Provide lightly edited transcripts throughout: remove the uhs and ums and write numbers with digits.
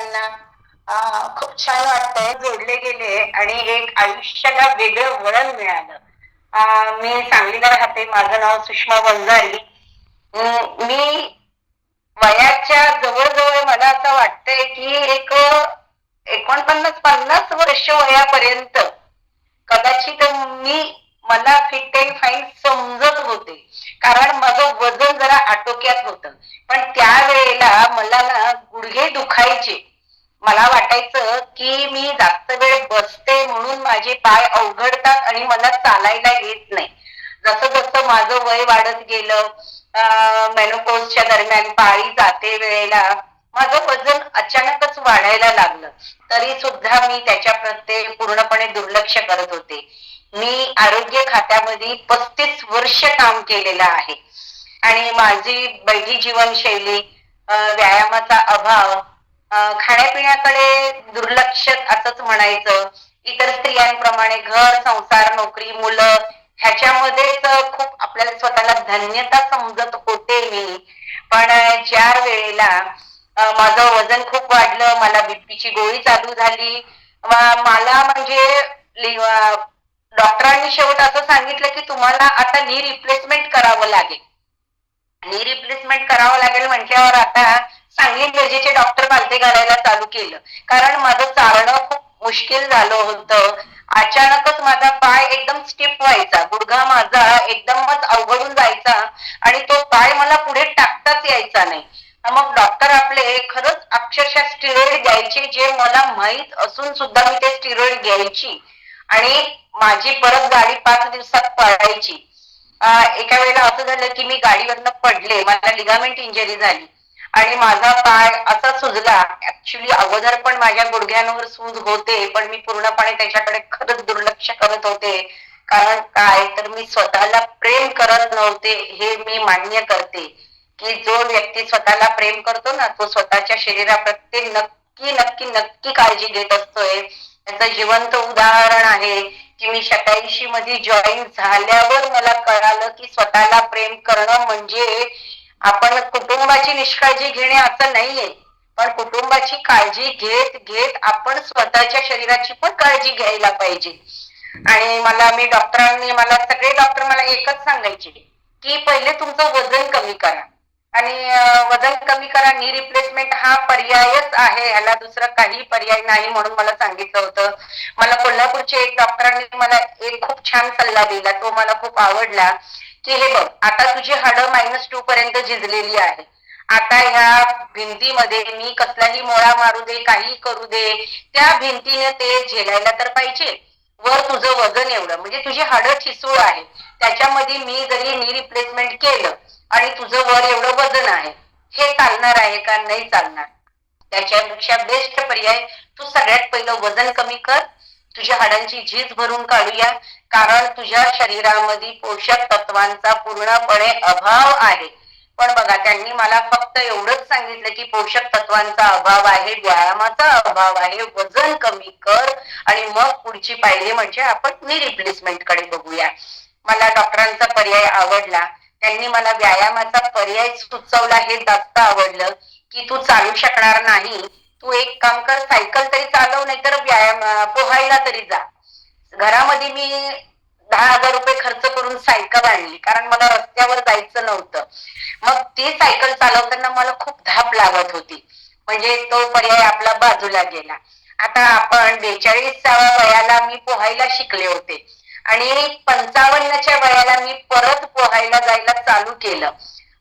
ऐकताना खूप छान वाटतंय, जोडले गेले आणि एक आयुष्याला वेगळं वळण मिळालं. मी सांगलीला राहते. माझं नाव सुषमा वंजारी. मी वयाच्या जवळ-जवळ मला असं वाटतंय, की एक 49-50 वर्ष वयापर्यंत कदाचित मला फिट अँड फाईन समजत होते. कारण माझं वजन जरा आटोक्यात होतं. पण त्यावेळेला मला ना गुडघे दुखायचे. मला वाटायचं की मी जास्त वेळ बसते म्हणून माझे पाय अवघडतात आणि मला चालायला येत नाही. जसं जसं माझं वय वाढत गेलं, मेनोपॉजच्या दरम्यान पाळी जाते वेळेला माझं वजन अचानकच वाढायला लागलं. तरी सुद्धा मी त्याच्याप्रती पूर्णपणे दुर्लक्ष करत होते. मी आरोग्य खात्यामध्ये 35 वर्ष काम केलेलं आहे आणि माझी बैठी जीवनशैली, व्यायामाचा अभाव, खाण्यापिण्याकडे दुर्लक्ष असंच म्हणायचं. इतर स्त्रियांप्रमाणे घर, संसार, नोकरी, मुलं ह्याच्यामध्येच खूप आपल्याला स्वतःला धन्यता समजत होते मी. पण ज्या वेळेला माझं वजन खूप वाढलं, मला बीपीची गोळी चालू झाली. मला म्हणजे डॉक्टरांनी शेवट असं सांगितलं की तुम्हाला आता नी रिप्लेसमेंट करावं लागेल. नी रिप्लेसमेंट करावं लागेल म्हटल्यावर आता सांगली मिरजेचे डॉक्टर पालथे घालायला चालू केलं. कारण माझं चालणं खूप मुश्किल झालं होतं. अचानकच माझा पाय एकदम स्टिफ व्हायचा, गुडघा माझा एकदमच अवघडून जायचा आणि तो पाय मला पुढे टाकताच यायचा नाही. मग डॉक्टर आपले खरंच अक्षरशः स्टिरॉइड द्यायचे, जे मला माहित असून सुद्धा मी ते स्टिरॉइड घ्यायची आणि माझी परत गाडी 5 दिवसात पळायची. एका वेळेला असं झालं की मी गाडीवरनं पडले, मला लिगामेंट इंजरी झाली आणि माझा पाय असा सुजला. ऍक्च्युली अगोदर पण माझ्या गुडघ्यांवर सूज होते, पण मी पूर्णपणे त्याच्याकडे खरंच दुर्लक्ष करत होते. कारण काय तर मी स्वतःला प्रेम करत नव्हते, हे मी मान्य करते. की जो व्यक्ती स्वतःला प्रेम करतो ना, तो स्वतःच्या शरीराप्रती नक्की नक्की नक्की काळजी घेत असतोय. त्याचं जिवंत उदाहरण आहे की मी 87 मध्ये जॉईन झाल्यावर मला कळालं की स्वतःला प्रेम करणं म्हणजे आपण कुटुंबाची निष्काळजी घेणे असं नाहीये, पण कुटुंबाची काळजी घेत घेत आपण स्वतःच्या शरीराची पण काळजी घ्यायला पाहिजे. आणि मला सगळे डॉक्टर मला एकच सांगायचे की पहिले तुमचं वजन कमी करा आणि वजन कमी करा. नी रिप्लेसमेंट हा पर्यायच आहे, ह्याला दुसरं काही पर्याय नाही म्हणून मला सांगितलं होतं. मला कोल्हापूरचे एक डॉक्टरांनी मला एक खूप छान सल्ला दिला, तो मला खूप आवडला. की हे बघ, आता तुझी हाडं -2 पर्यंत झिजलेली आहे. आता ह्या भिंतीमध्ये मी कसलाही मोळा मारू दे, काही करू दे, त्या भिंतीने ते झेलायला तर पाहिजे. वर तुझं वजन एवढं, म्हणजे तुझी हाडं ठिसूळ आहे, त्याच्यामध्ये मी जरी नी रिप्लेसमेंट केलं आणि तुझं वर एवढं वजन आहे, हे चालणार आहे का? नाही चालणार. त्याच्यापेक्षा बेस्ट पर्याय, तू सगळ्यात पहिलं वजन कमी कर, तुझ्या हाडांची झीज भरून काढूया. कारण तुझ्या शरीरामध्ये पोषक तत्वांचा पूर्णपणे अभाव आहे. पण बघा, त्यांनी मला फक्त एवढंच सांगितलं की पोषक तत्वांचा अभाव आहे, व्यायामाचा अभाव आहे, वजन कमी कर आणि मग पुढची पायरी म्हणजे आपण नी रिप्लेसमेंट कडे बघूया. मला डॉक्टरांचा पर्याय आवडला. त्यांनी मला व्यायामाचा पर्याय सुचवला, हे जास्त आवडलं. की तू चालू शकणार नाही, तू एक काम कर, सायकल तरी चालव, नाही तर पोहायला तरी जा. घरामध्ये मी 10,000 रुपये खर्च करून सायकल आणली, कारण मला रस्त्यावर जायचं नव्हतं. मग ती सायकल चालवताना मला खूप धाप लागत होती, म्हणजे तो पर्याय आपला बाजूला गेला. आता आपण 42व्या वयाला मी पोहायला शिकले होते आणि 55च्या वयाला मी परत पोहायला जायला चालू केलं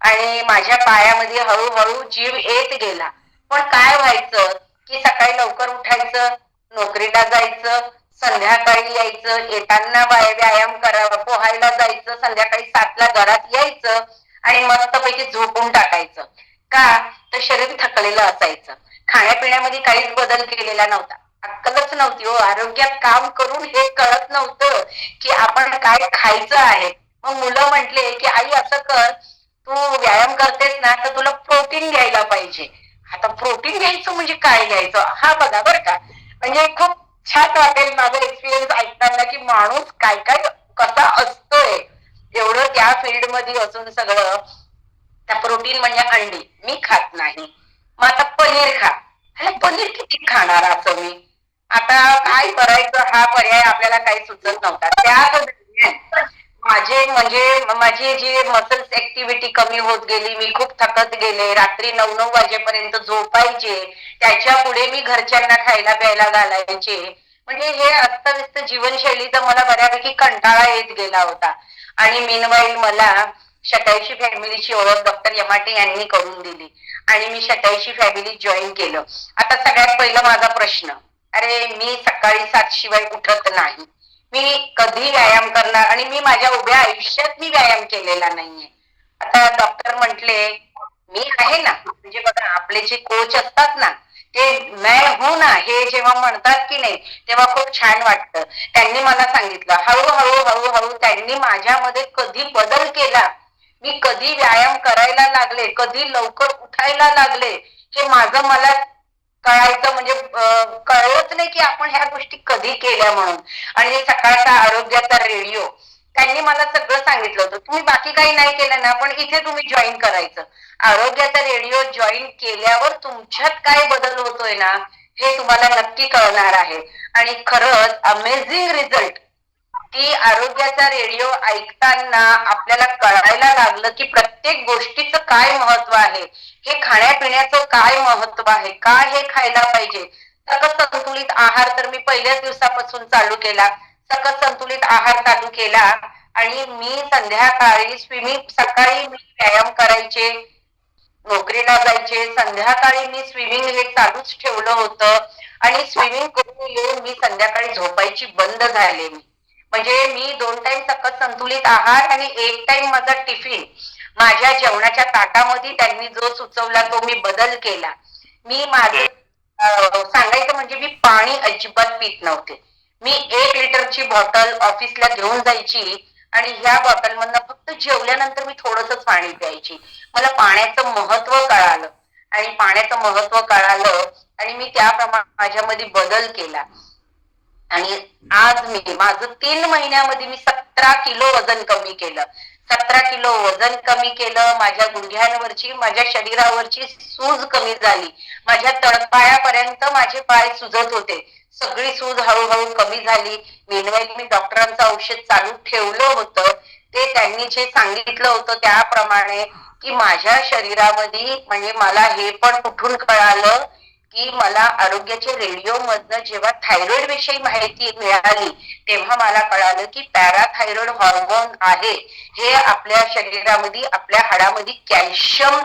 आणि माझ्या पायामध्ये हळूहळू जीव येत गेला. पण काय व्हायचं की सकाळी लवकर उठायचं, नोकरीला जायचं, संध्याकाळी यायचं, येताना व्यायाम करावा, पोहायला जायचं, संध्याकाळी 7ला घरात यायचं आणि मस्तपैकी झोपून टाकायचं. का तर शरीर थकलेलं असायचं. खाण्यापिण्यामध्ये काहीच बदल केलेला नव्हता, अक्कलच नव्हती हो. आरोग्यात काम करून हे कळत नव्हतं की आपण काय खायचं आहे. मग मुलं म्हटले की आई असं कर, तू व्यायाम करतेस ना, तर तुला प्रोटीन घ्यायला पाहिजे. आता प्रोटीन घ्यायचं म्हणजे काय घ्यायचं, हा बघा बरं का. म्हणजे खूप छान वाटेल माझा एक्सपिरियन्स ऐकताना की माणूस काय काय कसा असतोय. एवढं त्या फील्ड मध्ये असून सगळं. त्या प्रोटीन म्हणजे अंडी मी खात नाही, मग आता पनीर खा. पनीर खाणार असं मी. आता काय करायचं हा पर्याय आपल्याला काही सुचत नव्हता. त्या माझे म्हणजे माझी जी मसल्स ऍक्टिव्हिटी कमी होत गेली, मी खूप थकत गेले, रात्री 9-9 वाजेपर्यंत झोपायचे, त्याच्या पुढे मी घरच्यांना खायला प्यायला घालायचे. म्हणजे हे अस्तव्यस्त जीवनशैलीचा मला बऱ्यापैकी कंटाळा येत गेला होता. आणि मीनवाईल मला शतायुषी फॅमिलीची ओळख डॉक्टर यमाटे यांनी करून दिली आणि मी शतायुषी फॅमिली जॉईन केलं. आता सगळ्यात पहिला माझा प्रश्न, अरे मी सकाळी 7 शिवाय उठत नाही, मी कधी व्यायाम करणार, आणि मी माझ्या उभ्या आयुष्यात मी व्यायाम केलेला नाहीये. आता डॉक्टर म्हटले मी आहे ना, म्हणजे बघा आपले जे कोच असतात ना, ते मैं हूं ना हे जेव्हा म्हणतात की नाही तेव्हा खूप छान वाटतं. त्यांनी मला सांगितलं, हळूहळू हळूहळू त्यांनी माझ्यामध्ये कधी बदल केला, मी कधी व्यायाम करायला लागले, कधी लवकर उठायला लागले, हे माझं मला कळायचं म्हणजे कळलंच नाही की आपण ह्या गोष्टी कधी केल्या म्हणून. आणि हे सकाळचा आरोग्याचा रेडिओ त्यांनी मला सगळं सांगितलं होतं, तुम्ही बाकी काही नाही केलं ना पण इथे तुम्ही जॉईन करायचं. आरोग्याचा रेडिओ जॉईन केल्यावर तुमच्यात काय बदल होतोय ना हे तुम्हाला नक्की कळणार आहे. आणि खरंच अमेझिंग रिझल्ट की आरोग्याचा रेडिओ ऐकताना आपल्याला कळायला लागलं की प्रत्येक गोष्टीचं काय महत्व आहे, हे खाण्यापिण्याचं काय महत्व आहे, काय हे खायला पाहिजे. सकस संतुलित आहार तर मी पहिल्याच दिवसापासून चालू केला, सकस संतुलित आहार चालू केला. आणि मी संध्याकाळी स्विमिंग, सकाळी मी व्यायाम करायचे, नोकरीला जायचे, संध्याकाळी मी स्विमिंग हे चालूच ठेवलं होतं. आणि स्विमिंग करून येऊन मी संध्याकाळी झोपायची बंद झाले. मी म्हणजे मी 2 टाइम सकस संतुलित आहार आणि 1 टाइम माझा टिफिन, माझ्या जेवणाच्या ताटामध्ये त्यांनी जो सुचवला तो मी बदल केला. मी माझं सांगायचं म्हणजे मी पाणी अजिबात पित नव्हते. मी 1 लिटरची बॉटल ऑफिसला घेऊन जायची आणि ह्या बॉटल मधनं फक्त जेवल्यानंतर मी थोडंसंच पाणी प्यायची. मला पाण्याचं महत्व कळालं आणि पाण्याचं महत्व कळालं आणि मी त्याप्रमाणे माझ्यामध्ये बदल केला. आणि आज मी माझं 3 महिन्यामध्ये मी 17 किलो वजन कमी केलं. 17 किलो वजन कमी केलं. माझ्या गुडघ्यांवरची, माझ्या शरीरावरची सूज कमी झाली. माझ्या तळपायापर्यंत माझे पाय सुजत होते, सगळी सूज हळूहळू कमी झाली. मेनवाईल मी डॉक्टरांचं औषध चालू ठेवलं होतं, ते त्यांनी जे सांगितलं होतं त्याप्रमाणे की माझ्या शरीरामध्ये, म्हणजे मला हे पण कुठून कळालं की मला आरोग्याच्या रेडिओ मधनं जेव्हा थायरॉइड विषयी माहिती मिळाली तेव्हा मला कळालं की पॅराथायरॉइड हॉर्मोन आहे, हे आपल्या शरीरामध्ये, आपल्या हाडामध्ये कॅल्शियम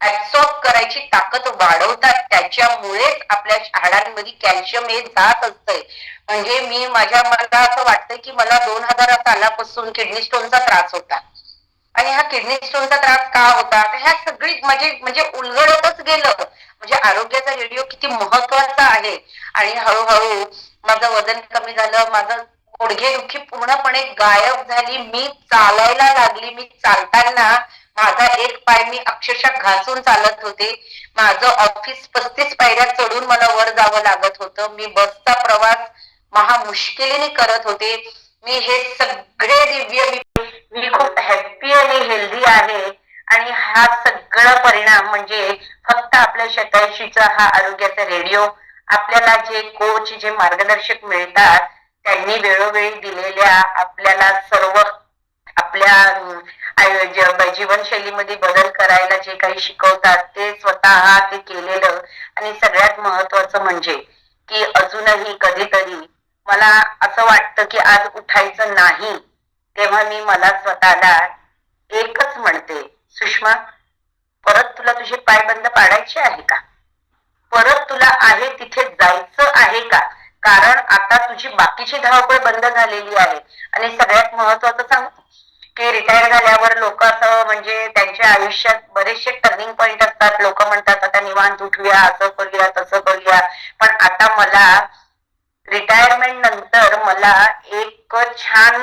ऍब्सॉर्ब करायची ताकद वाढवतात, त्याच्यामुळेच आपल्या हाडांमध्ये कॅल्शियम हे जात असतंय. म्हणजे मला असं वाटतं की मला 2000 सालापासून किडनी स्टोनचा त्रास होता. आणि हा किडनी स्टोनचा त्रास का होता, तर ह्या सगळी म्हणजे उलगडतच गेलं म्हणजे आरोग्याचा रेडिओ किती महत्वाचा आहे. आणि हळूहळू माझं वजन कमी झालं, माझं गुडघेदुखी पूर्णपणे गायब झाली, मी चालायला लागली. मी चालताना माझा एक पाय मी अक्षरशः घासून चालत होते. माझं ऑफिस 35 पायऱ्या चढून मला वर जावं लागत होतं. मी बसचा प्रवास महामुश्किलीने करत होते. मी हे सगळे दिव्य मी खूप हॅप्पी आणि हेल्दी आहे. आणि हा सगळा परिणाम म्हणजे फक्त आपल्या शतायुषीचा हा आरोग्याचा रेडिओ, आपल्याला जे कोच, जे मार्गदर्शक मिळतात त्यांनी वेळोवेळी दिलेल्या आपल्याला सर्व आपल्या जीवनशैलीमध्ये बदल करायला जे काही शिकवतात ते स्वतः ते केलेलं. आणि सगळ्यात महत्वाचं म्हणजे की अजूनही कधीतरी मला असं वाटतं की आज उठायचं नाही, तेव्हा मी मला स्वतःला एकच म्हणते, सुषमा परत तुला तुझे पाय बंद पाडायचे आहे का, परत तुला आहे तिथे जायचं आहे का, कारण आता तुझी बाकीची धावपळ बंद झालेली आहे. आणि सगळ्यात महत्वाचं सांगतो की रिटायर झाल्यावर लोक असं म्हणजे त्यांच्या आयुष्यात बरेचसे टर्निंग पॉइंट असतात, लोक म्हणतात आता निवांत उठूया, असं करूया तसं करूया. पण आता मला रिटायरमेंट नंतर मला एक छान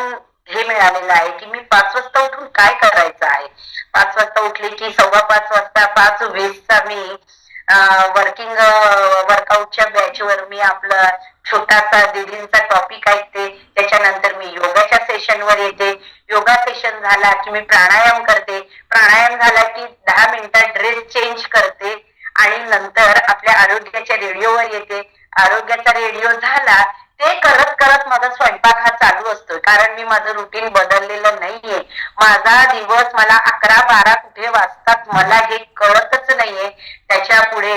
हे मिळालेलं आहे की मी 5 वाजता उठून काय करायचं आहे. 5 वाजता उठले की 5:15 वाजता 5:20चा मी वर्किंग वर्कआउटच्या बॅचवर मी आपला छोटासा दीदींचा टॉपिक ऐकते. त्याच्यानंतर मी योगाच्या सेशनवर येते. योगा सेशन झाला की मी प्राणायाम करते. प्राणायाम झाला की 10 मिनिटात ड्रेस चेंज करते आणि नंतर आपल्या आरोग्याच्या रेडिओवर येते. आरोग्याचा रेडिओ झाला ते करत करत माझा स्वयंपाक हा चालू असतो, कारण मी माझं रुटीन बदललेलं नाहीये. माझा दिवस मला 11-12 कुठे वाजतात मला हे कळतच नाहीये. त्याच्या पुढे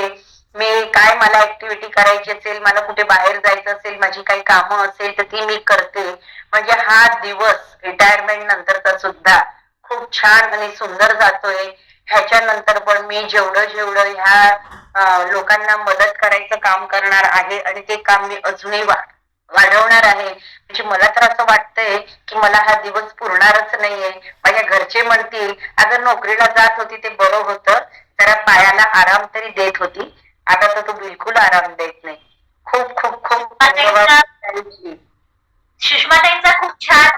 मी काय मला ऍक्टिव्हिटी करायची असेल, मला कुठे बाहेर जायचं असेल, माझी काही कामं असेल तर ती मी करते. म्हणजे हा दिवस रिटायरमेंट नंतरचा सुद्धा खूप छान आणि सुंदर जातोय. ह्याच्यानंतर पण मी जेवढं जेवढं ह्या लोकांना मदत करायचं काम करणार आहे आणि ते काम मी अजूनही वाढवणार आहे. म्हणजे मला तर असं वाटतंय की मला हा दिवस पुरणारच नाहीये. माझ्या घरचे म्हणतील अगं नोकरीला जात होती ते बरं होतं, जरा पायाला आराम तरी देत होती, आता तर तू बिलकुल आराम देत नाही. खूप खूप खूप धन्यवाद. सुषमाताईंचा खूप छान